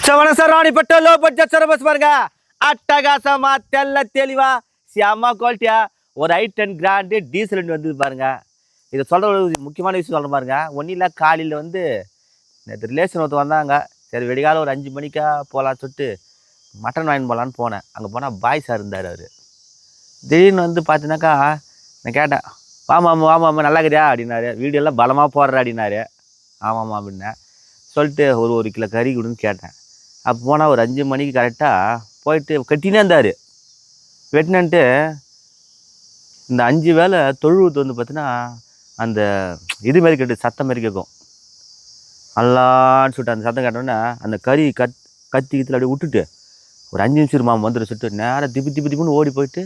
சவணசராணிப்பட்ட low budget service பாருங்க. அட்டகாசமா தெல்ல தெளிவா சியாமா குவாலிட்டியா ஒரு i10 கிராண்டு டீசல் வண்டி வந்து பாருங்க. இதை சொல்ற ஒரு முக்கியமான விஷயம் சொல்ற பாருங்க. ஒன்றும் இல்லை, காலையில் வந்து நேற்று ரிலேஷன் ஒருத்தர் வந்தாங்க. சரி வெடிகாலம் ஒரு 5 மணிக்கா போகலான்னு சொல்லிட்டு மட்டன் வாங்கி போகலான்னு போனேன். அங்கே போனால் பாய் சார் இருந்தார். அவர் திடீர்னு வந்து பார்த்தீங்கன்னாக்கா நான் கேட்டேன், வாமாம்மா வாமாம்மா நல்லா இருக்கிறியா அப்படின்னாரு. வீடியோலாம் பலமாக போடுற அப்படின்னாரு. ஆமாம்மா அப்படின்னேன். சொல்லிட்டு ஒரு கிலோ கறி கொடுன்னு கேட்டேன். அப்போ போனால் ஒரு 5 மணிக்கு கரெக்டாக போயிட்டு கட்டினே இருந்தார். வெட்டினன்ட்டு இந்த 5 வேளை தொழுவுத்து வந்து பார்த்தீங்கன்னா அந்த இது மாரி கேட்டு சத்தம் மாரி கேட்கும். நல்லான்னு சொல்லிட்டு அந்த சத்தம் கேட்டோன்னே அந்த கறி கத்தி அப்படியே விட்டுட்டு ஒரு 5 நிமிஷம் மாமா வந்துட்டு சொல்லிட்டு நேராக திப்புன்னு ஓடி போயிட்டு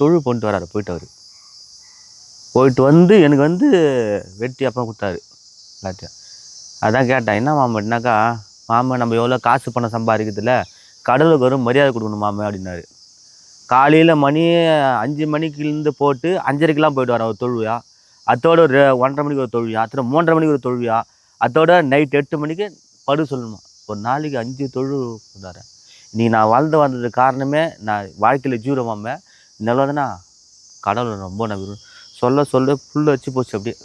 தொழு பண்ணிட்டு வராரு. போயிட்டு வந்து எனக்கு வந்து வெட்டி அப்பா கொடுத்தாரு எல்லாத்தையும். அதான் கேட்டேன், என்ன மாமா என்னாக்கா, மாமா நம்ம எவ்வளோ காசு பணம் சம்பாதிக்கிறதுல கடவுளுக்கு வரும் மரியாதை கொடுக்கணும் மாமா அப்படின்னாரு. காலையில் மணி 5 மணிக்குலேருந்து போட்டு 5:30க்கெலாம் போய்ட்டு வரேன் ஒரு தொழுவியா. அதோட ஒரு 1:30 மணிக்கு ஒரு தொழுவியா, அத்தோட 3:30 மணிக்கு ஒரு தொழுவியா, அதோட நைட் 8 மணிக்கு படு சொல்லணுமா. ஒரு நாளைக்கு 5 தொழு கொடுத்தாரேன். இன்றைக்கி நான் வந்தது காரணமே நான் வாழ்க்கையில் ஜீவரமாம நிலவதுன்னா கடவுளை ரொம்ப நம்பி சொல்ல புல் வச்சு போச்சு. அப்படியே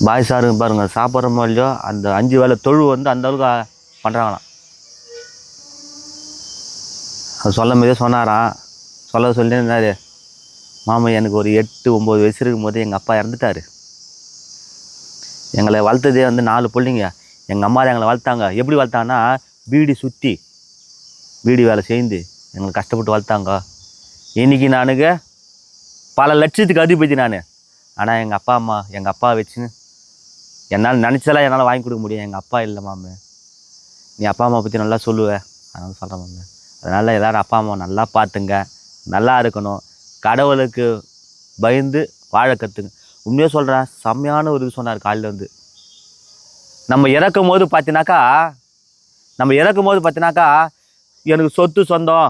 பாய் சாருங்க பாருங்க, சாப்பிட்றமோ இல்லையோ அந்த 5 வேளை தொழு வந்து அந்த அளவுக்கு பண்ணுறாங்களாம். அது சொல்லும் போதே சொன்னாராம். சொல்லி இருந்தார், மாமா எனக்கு ஒரு 8-9 வயசு இருக்கும் போது எங்கள் அப்பா இறந்துட்டார். எங்களை வளர்த்ததே வந்து 4 பிள்ளைங்க. எங்கள் அம்மா எங்களை வளர்த்தாங்க. எப்படி வளர்த்தாங்கன்னா பீடி சுற்றி பீடி வேலை செய்து எங்களை கஷ்டப்பட்டு வளர்த்தாங்க. இன்றைக்கி நானுங்க பல லட்சத்துக்கு அதிபதி நான். ஆனால் எங்கள் அப்பா வச்சுன்னு என்னால் நினச்சலாம் என்னால் வாங்கி கொடுக்க முடியும். எங்கள் அப்பா இல்லை மாமே, நீ அப்பா அம்மா பற்றி நல்லா சொல்லுவேன். அதனால சொல்கிறேன் மாமே. அதனால் எல்லோரும் அப்பா அம்மா நல்லா பார்த்துங்க, நல்லா இருக்கணும், கடவுளுக்கு பயந்து வாழ கற்றுங்க. உண்மையாக சொல்கிறேன், செம்மையான ஒரு இது சொன்னார் காலையில் வந்து. நம்ம இறக்கும் போது பார்த்தினாக்கா எனக்கு சொத்து சொந்தம்,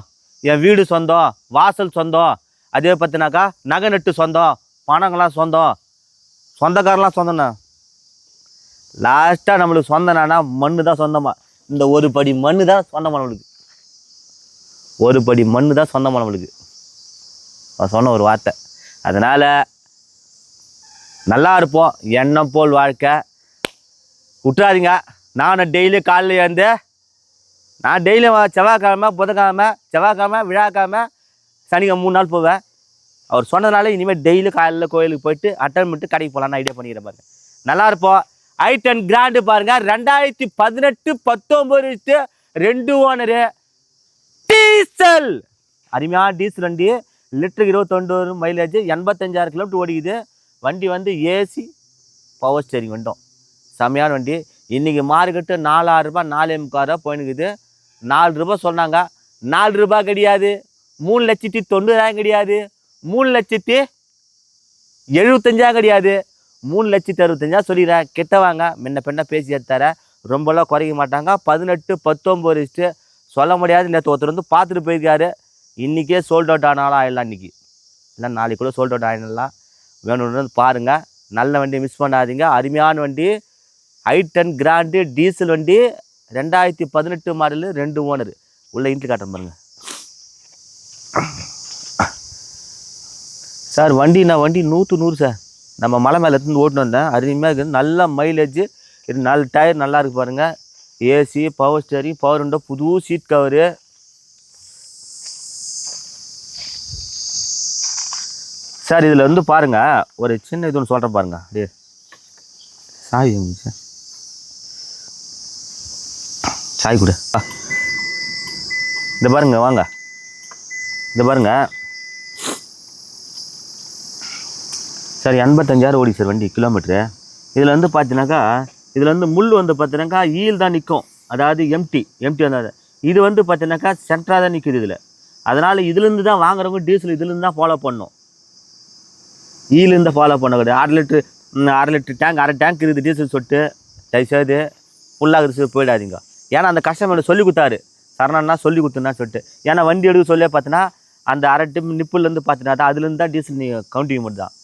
என் வீடு சொந்தம், வாசல் சொந்தம், அதே பார்த்தினாக்கா நகை நட்டு சொந்தம், பணங்கள்லாம் சொந்தம், சொந்தக்காரெலாம் சொந்தம்ண்ணா. லாஸ்ட்டாக நம்மளுக்கு சொந்தம்னா மண்ணு தான் சொந்தமாக. இந்த ஒரு படி மண்ணு தான் சொந்தமாக நம்மளுக்கு. ஒரு படி மண்ணு தான் சொந்தமாக நம்மளுக்கு. சொன்ன ஒரு வார்த்தை. அதனால் நல்லா இருப்போம், எண்ணம் போல் வாழ்க்கை விட்டுறாதீங்க. நான் டெய்லி காலையில் எழுந்து நான் டெய்லியும் செவ்வாய்க்கிழமை, புதன்கிழமை, விழாக்கிழமை, சனிக்கிழமை 3 நாள் போவேன். அவர் சொன்னதுனால இனிமேல் டெய்லி காலையில் கோயிலுக்கு போயிட்டு அட்டன் பண்ணிட்டு கடைக்கு போகலான்னு ஐடியா பண்ணிக்கிறேன் பாருங்க. நல்லா இருப்போம். i10 கிராண்டு பாருங்க, 2018-19 2 ஓனரு டீசல். அருமையான டீசல் வண்டி. லிட்டருக்கு 22 மைலேஜ், 85,000 கிலோமீட்டர் ஓடிக்குது. வண்டி வந்து ஏசி பவர் ஸ்டேரிங் வண்டோம். செம்மையான வண்டி. இன்றைக்கி மார்க்கெட்டு 4,000 ரூபாய் 4,500 போயினுக்குது. 4 ரூபாய் சொன்னாங்க. 4 ரூபாய் கிடையாது, 3,90,000 கிடையாது, 3,75,000 கிடையாது, 3,65,000 சொல்லிடுறேன். கிட்ட வாங்க, முன்ன பெண்ணை பேசி எடுத்தார ரொம்பலாம் குறைக்க மாட்டாங்க. 18-19 சொல்ல முடியாது. நேற்று ஒருத்தர் வந்து பார்த்துட்டு போயிருக்காரு. இன்றைக்கே சோல்ட் அவுட் ஆனாலும் ஆயிடலாம். இன்றைக்கி இல்லை நாளைக்கு கூட சோல்ட் அவுட் ஆகிடலாம். வேணும்னு பாருங்கள். நல்ல வண்டி மிஸ் பண்ணாதீங்க. அருமையான வண்டி i10 கிராண்டு டீசல் வண்டி, 2018 மாடலு, 2 ஓனரு. உள்ள இன்ட்ரி காட்டுறேன் பாருங்க சார். வண்டி 100 சார். நம்ம மலை மேலே எடுத்துன்னு ஓட்டுன்னு வந்தேன். அருமையாக இருக்குது. நல்ல மைலேஜ். இது 4 டயர் நல்லா இருக்குது பாருங்கள். AC, power steering, power window, புது சீட் கவரு. சார் இதில் வந்து பாருங்கள், ஒரு சின்ன இது ஒன்று சொல்கிறேன் பாருங்கள். அப்படியே சாய் சார், சாய் கூட இந்த பாருங்க, வாங்க இந்த பாருங்க சார். 85,000 ஓடி சார் வண்டி கிலோமீட்ரு. இதில் வந்து பார்த்தீங்கன்னாக்கா இதில் வந்து முள் வந்து பார்த்தீங்கன்னாக்கா ஈல் தான் நிற்கும். அதாவது எம்டி வந்தாது. இது வந்து பார்த்தீங்கன்னாக்கா சென்டராக தான் நிற்குது இதில். அதனால் இதுலேருந்து தான் வாங்குறவங்க டீசல் இதுலேருந்து தான் ஃபாலோ பண்ணணும். ஈலேருந்து ஃபாலோ பண்ணக்கூடாது. 1/2 லிட்டர் டேங்க், 1/2 டேங்க் இருக்குது டீசல் சொட்டு. தயவுசெய்து ஃபுல்லாக போயிடாதீங்க. ஏன்னா அந்த கஸ்டமர் சொல்லி கொடுத்தாரு, சரணன்னா சொல்லி கொடுத்துன்னா சொல்லிட்டு. ஏன்னா வண்டி எடுக்க சொல்லியே பார்த்தீங்கன்னா அந்த 1/2 டிப் நிப்புலேருந்து பார்த்தீங்கன்னா அதுலேருந்து தான் டீசல் நீங்கள் கவுண்டிங் மட்டும் தான்.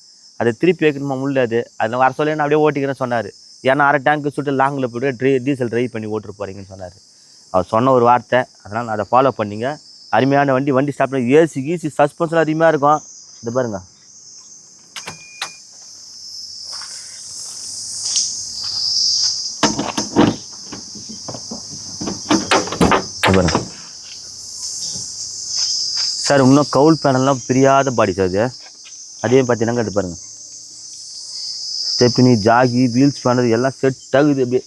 அதை திருப்பி வைக்கணுமா முடியாது. அதில் வர சொல்லி நான் அப்படியே ஓட்டிக்கிறேன்னு சொன்னார். ஏன்னா அரை டேங்க்கு சுட்டு லாங்கில் போய்ட்டு டீசல் ட்ரைவ் பண்ணி ஓட்டுட்டு போகிறீங்கன்னு சொன்னார். அவர் சொன்ன ஒரு வார்த்தை, அதனால் அதை ஃபாலோ பண்ணிங்க. அருமையான வண்டி ஸ்டார்ட் பண்ணி ஏசி கீசி சஸ்பென்ஸ்லாம் அருமையாக இருக்கும். இது பாருங்க, பாருங்க சார். இன்னும் கவுல் பேனல்லாம் பிரியாத பாடி சார் இது. அதே பார்த்தீங்கன்னா இது பாருங்கள், ஸ்டெப்னி ஜாகி வீல்ஸ் பேனல் எல்லாம் செட் ஆகுது. அப்படியே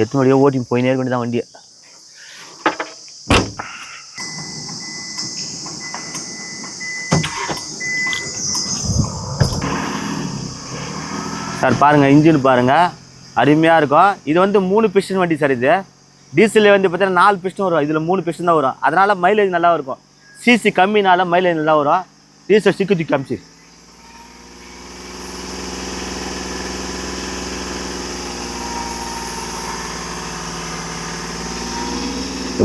எத்தனை வழியாக ஓட்டி போயினே இருக்க வேண்டியதான் வண்டியை. சார் பாருங்கள், இன்ஜின் பாருங்கள் அருமையாக இருக்கும். இது வந்து 3 பிஸ்டன் வண்டி சார். இது டீசலில் வந்து பார்த்தீங்கன்னா 4 பிஸ்டன் வரும், இதில் 3 பிஸ்டன் தான் வரும். அதனால் மைலேஜ் நல்லா இருக்கும். சிசி கம்மினால மைலேஜ் நல்லா வரும். டீசல் சிக்குத்தி காமிச்சு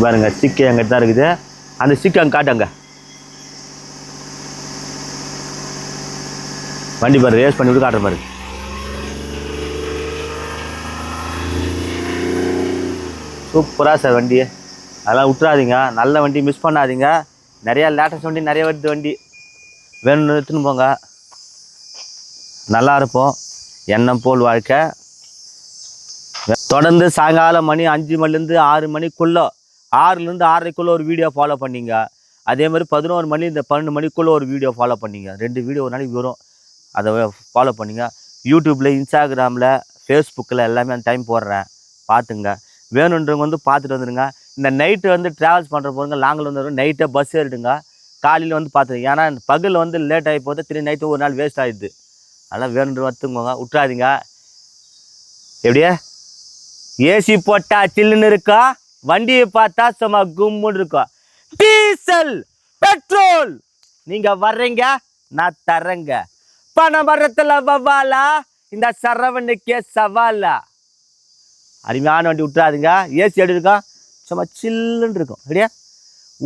பாருங்க, சிக்கு அங்கிட்ட தான் இருக்குது. அந்த சிக்கு அங்கே காட்டுங்க. வண்டி பாரு, ரேஸ் பண்ணி விட்டு காட்டுற பாரு. சூப்பராக சார் வண்டி. அதெல்லாம் விட்டுறாதீங்க, நல்ல வண்டி மிஸ் பண்ணாதீங்க. நிறையா லேட்டஸ்ட் வண்டி நிறைய வருது. வண்டி வேணும்னு எடுத்துன்னு போங்க, நல்லா இருப்போம். எண்ணம் போல் வாழ்க்கை. தொடர்ந்து சாயங்காலம் மணி 5 மணிலேருந்து 6 மணிக்குள்ளே, 6லேருந்து 6:30க்குள்ளே ஒரு வீடியோ ஃபாலோ பண்ணிங்க. அதே மாதிரி 11 மணி இந்த 12 மணிக்குள்ளே ஒரு வீடியோ ஃபாலோ பண்ணிங்க. 2 வீடியோ ஒரு நாளைக்கு வரும், அதை ஃபாலோ பண்ணிங்க. யூடியூப்பில், இன்ஸ்டாகிராமில், ஃபேஸ்புக்கில் எல்லாமே அந்த டைம் போடுறேன், பார்த்துங்க. வேணுன்றவங்க வந்து பார்த்துட்டு வந்துடுங்க. இந்த நைட்டு வந்து ட்ராவல்ஸ் பண்ணுற போகிறவங்க லாங்கில் வந்து நைட்டை பஸ் ஏறிடுங்க, காலையில் வந்து பார்த்துருங்க. ஏன்னா பகலில் வந்து லேட் ஆகி போது திரும்பி நைட்டு ஒரு நாள் வேஸ்ட் ஆகிடுது. அதெல்லாம் வேணுன்ற வந்துங்கோங்க, விட்டுறாதீங்க. எப்படியே ஏசி போட்டா சில்லுன்னு இருக்கா, வண்டியை பார்த்தா சும்மா கும்முன்னு இருக்கும். டீசல் பெட்ரோல் நீங்கள் வர்றீங்க, நான் தர்றேங்க. பணம் வர்றதுல வவாலா, இந்த சரவணுக்கே சவாலா. அருமையான வண்டி, விட்டுறாதுங்க. ஏசி எப்படி இருக்கும், சும்மா சில்லுன்னு இருக்கும். அப்படியா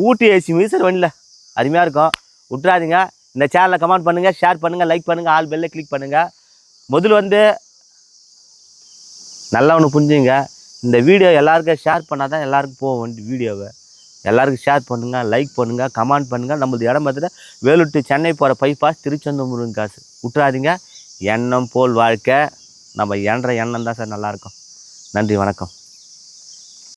ஊட்டி ஏசி மீசர் வண்டியில் அருமையாக இருக்கும், விட்டுறாதீங்க. இந்த சேனலை கமெண்ட் பண்ணுங்கள், ஷேர் பண்ணுங்கள், லைக் பண்ணுங்கள், ஆல் பெல்லை கிளிக் பண்ணுங்கள். முதல்ல வந்து நல்லா ஒன்று புரிஞ்சுங்க, இந்த வீடியோ எல்லாருக்கும் ஷேர் பண்ணால் தான் எல்லாருக்கும் போகும் வண்டி. வீடியோவை எல்லாருக்கும் ஷேர் பண்ணுங்கள், லைக் பண்ணுங்கள், கமெண்ட் பண்ணுங்கள். நம்மளது இடம் பார்த்துட்டு வேலூர் டு சென்னை போகிற பைபாஸ் திருச்செந்தூர் முருகன் காசு. விட்டுறாதீங்க. எண்ணம் போல் வாழ்க்கை. நம்ம எண்ணம் தான் சார் நல்லாயிருக்கும். நன்றி, வணக்கம்.